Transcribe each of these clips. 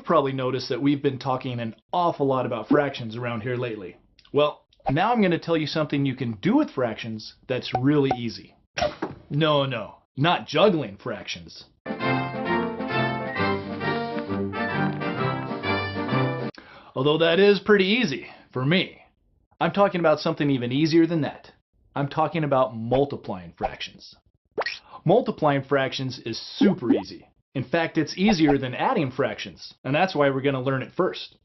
probably noticed that we've been talking an awful lot about fractions around here lately. Well, now I'm going to tell you something you can do with fractions that's really easy. No, not juggling fractions. Although that is pretty easy for me. I'm talking about something even easier than that. I'm talking about multiplying fractions. Multiplying fractions is super easy. In fact, it's easier than adding fractions, and that's why we're going to learn it first.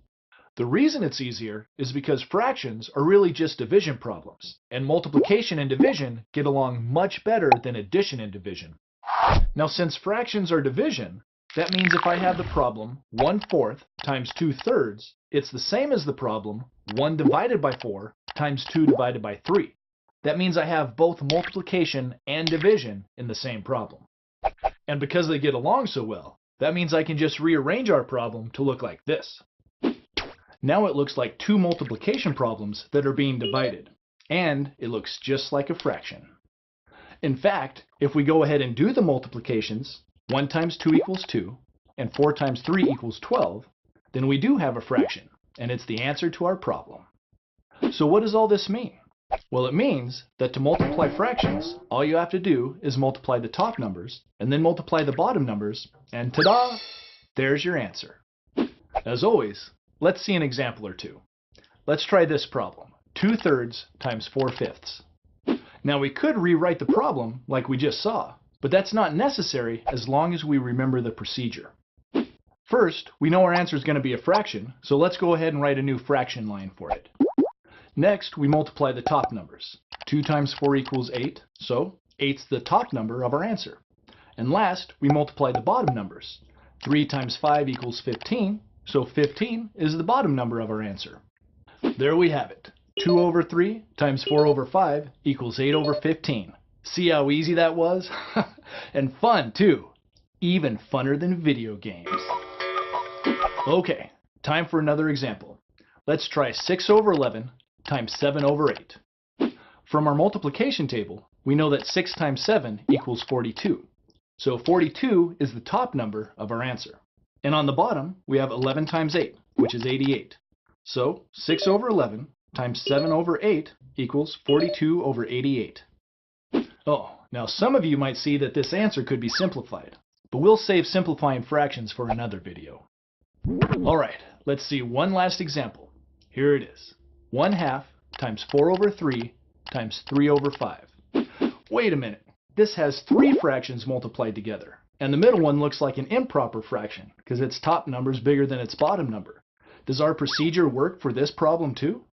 The reason it's easier is because fractions are really just division problems, and multiplication and division get along much better than addition and division. Now, since fractions are division, that means if I have the problem 1/4 times 2/3, it's the same as the problem 1 divided by 4 times 2 divided by 3. That means I have both multiplication and division in the same problem. And because they get along so well, that means I can just rearrange our problem to look like this. Now it looks like two multiplication problems that are being divided, and it looks just like a fraction. In fact, if we go ahead and do the multiplications, 1 times 2 equals 2, and 4 times 3 equals 12, then we do have a fraction, and it's the answer to our problem. So what does all this mean? Well, it means that to multiply fractions, all you have to do is multiply the top numbers, and then multiply the bottom numbers, and ta-da! There's your answer. As always, let's see an example or two. Let's try this problem, 2/3 times 4/5. Now we could rewrite the problem like we just saw, but that's not necessary as long as we remember the procedure. First, we know our answer is going to be a fraction, so let's go ahead and write a new fraction line for it. Next, we multiply the top numbers. 2 times 4 equals 8, so 8's the top number of our answer. And last, we multiply the bottom numbers. 3 times 5 equals 15, so 15 is the bottom number of our answer. There we have it. 2 over 3 times 4 over 5 equals 8 over 15. See how easy that was? And fun, too. Even funner than video games. Okay, time for another example. Let's try 6 over 11 times 7 over 8. From our multiplication table, we know that 6 times 7 equals 42. So 42 is the top number of our answer. And on the bottom, we have 11 times 8, which is 88. So 6 over 11 times 7 over 8 equals 42 over 88. Oh, now some of you might see that this answer could be simplified, but we'll save simplifying fractions for another video. All right, let's see one last example. Here it is. 1/2 times 4 over 3 times 3 over 5. Wait a minute, this has 3 fractions multiplied together, and the middle one looks like an improper fraction because its top number is bigger than its bottom number. Does our procedure work for this problem too?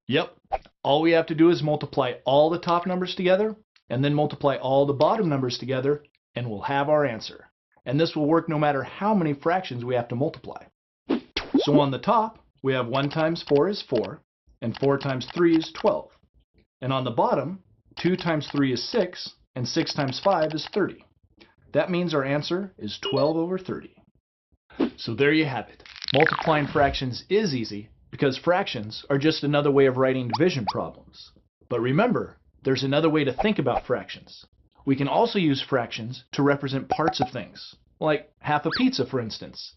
Yep, all we have to do is multiply all the top numbers together, and then multiply all the bottom numbers together, and we'll have our answer. And this will work no matter how many fractions we have to multiply. So on the top, we have 1 times 4 is 4, and 4 times 3 is 12. And on the bottom, 2 times 3 is 6, and 6 times 5 is 30. That means our answer is 12 over 30. So there you have it. Multiplying fractions is easy because fractions are just another way of writing division problems. But remember, there's another way to think about fractions. We can also use fractions to represent parts of things, like half a pizza, for instance.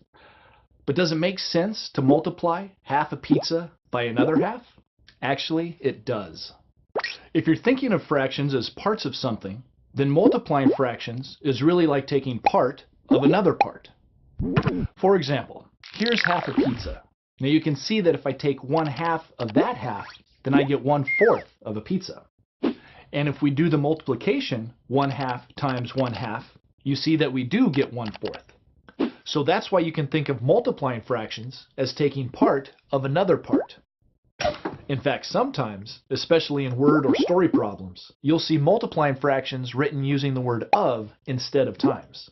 But does it make sense to multiply half a pizza by another half? Actually, it does. If you're thinking of fractions as parts of something, then multiplying fractions is really like taking part of another part. For example, here's half a pizza. Now you can see that if I take 1/2 of that half, then I get 1/4 of a pizza. And if we do the multiplication 1/2 times 1/2, you see that we do get 1/4. So that's why you can think of multiplying fractions as taking part of another part. In fact, sometimes, especially in word or story problems, you'll see multiplying fractions written using the word of instead of times.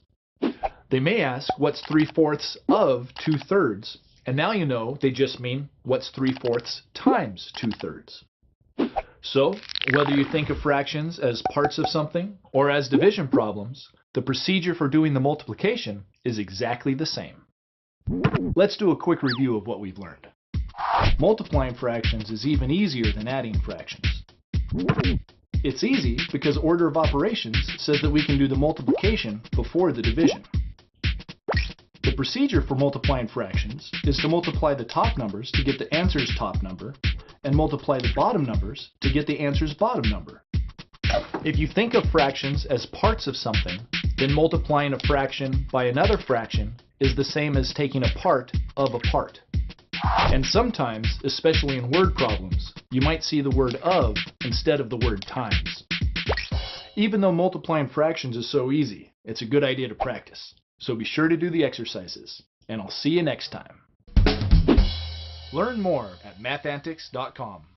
They may ask, what's 3/4 of 2/3? And now you know they just mean, what's 3/4 times 2/3? So, whether you think of fractions as parts of something or as division problems, the procedure for doing the multiplication is exactly the same. Let's do a quick review of what we've learned. Multiplying fractions is even easier than adding fractions. It's easy because order of operations says that we can do the multiplication before the division. The procedure for multiplying fractions is to multiply the top numbers to get the answer's top number, and multiply the bottom numbers to get the answer's bottom number. If you think of fractions as parts of something, then multiplying a fraction by another fraction is the same as taking a part of a part. And sometimes, especially in word problems, you might see the word of instead of the word times. Even though multiplying fractions is so easy, it's a good idea to practice. So be sure to do the exercises, and I'll see you next time. Learn more at mathantics.com.